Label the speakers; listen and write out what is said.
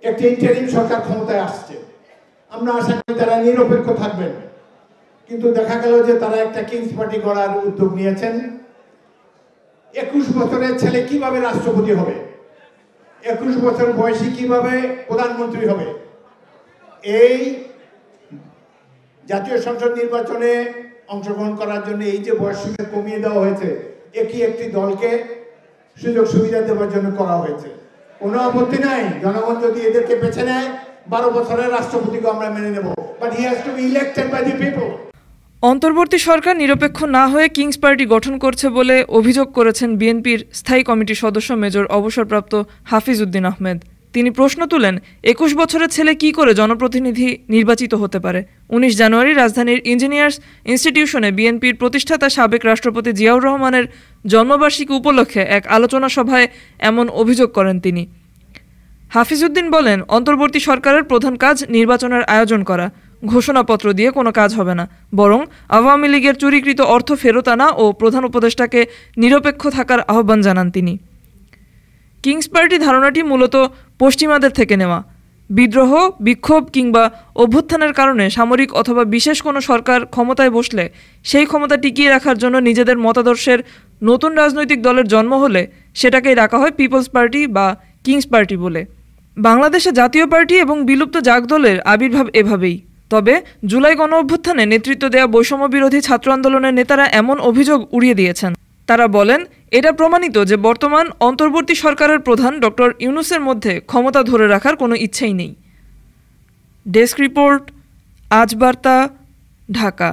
Speaker 1: একটি ইন্টারিম সরকার ক্ষমতায় আসছে, আমরা আশা করি তারা নিরপেক্ষ থাকবেন। কিন্তু দেখা গেল যে তারা একটা কিংস পার্টি গড়ার উদ্যোগ নিয়েছেন। 21 বছরের ছেলে কিভাবে রাষ্ট্রপতি হবে, 21 বছর বয়সী কিভাবে প্রধানমন্ত্রী হবে? এই জাতীয় সংসদ নির্বাচনে অংশগ্রহণ করার জন্য এই যে বয়স সীমা কমিয়ে দেওয়া হয়েছে, একটি দলকে সুযোগ সুবিধা দেওয়ার জন্য করা হয়েছে। কোনো আপত্তি নাই, জনগণ যদি এদেরকে বেছে নেয় 12 বছরের রাষ্ট্রপতিকে আমরা মেনে নেব, but he has to be elected by the people.
Speaker 2: অন্তর্বর্তী সরকার নিরপেক্ষ না হয়ে কিংস পার্টি গঠন করছে বলে অভিযোগ করেছেন বিএনপির স্থায়ী কমিটির সদস্য মেজর অবসরপ্রাপ্ত হাফিজ উদ্দিন আহমেদ। তিনি প্রশ্ন তুলেন, 21 বছরের ছেলে কি করে জনপ্রতিনিধি নির্বাচিত হতে পারে? 19 জানুয়ারি রাজধানীর ইঞ্জিনিয়ার্স ইনস্টিটিউশনে বিএনপির প্রতিষ্ঠাতা সাবেক রাষ্ট্রপতি জিয়াউর রহমানের জন্মবার্ষিকী উপলক্ষে এক আলোচনা সভায় এমন অভিযোগ করেন তিনি। হাফিজউদ্দিন বলেন, অন্তর্বর্তী সরকারের প্রধান কাজ নির্বাচনের আয়োজন করা, ঘোষণাপত্র দিয়ে কোনো কাজ হবে না, বরং আওয়ামী লীগের চুরিকৃত অর্থ ফেরত আনা ও প্রধান উপদেষ্টাকে নিরপেক্ষ থাকার আহ্বান জানান তিনি। কিংস পার্টি ধারণাটি মূলত পশ্চিমাদের থেকে নেওয়া। বিদ্রোহ, বিক্ষোভ কিংবা অভ্যুত্থানের কারণে সামরিক অথবা বিশেষ কোনো সরকার ক্ষমতায় বসলে সেই ক্ষমতা টিকিয়ে রাখার জন্য নিজেদের মতাদর্শের নতুন রাজনৈতিক দলের জন্ম হলে সেটাকেই ডাকা হয় পিপলস পার্টি বা কিংস পার্টি বলে। বাংলাদেশে জাতীয় পার্টি এবং বিলুপ্ত জাগ দলের আবির্ভাব এভাবেই। তবে জুলাই গণ অভ্যুত্থানে নেতৃত্ব দেয়া বৈষম্য বিরোধী ছাত্র আন্দোলনের নেতারা এমন অভিযোগ উড়িয়ে দিয়েছেন। তারা বলেন, এটা প্রমাণিত যে বর্তমান অন্তর্বর্তী সরকারের প্রধান ডক্টর ইউনূসের মধ্যে ক্ষমতা ধরে রাখার কোনো ইচ্ছেই নেই। ডেস্ক রিপোর্ট, আজ বার্তা, ঢাকা।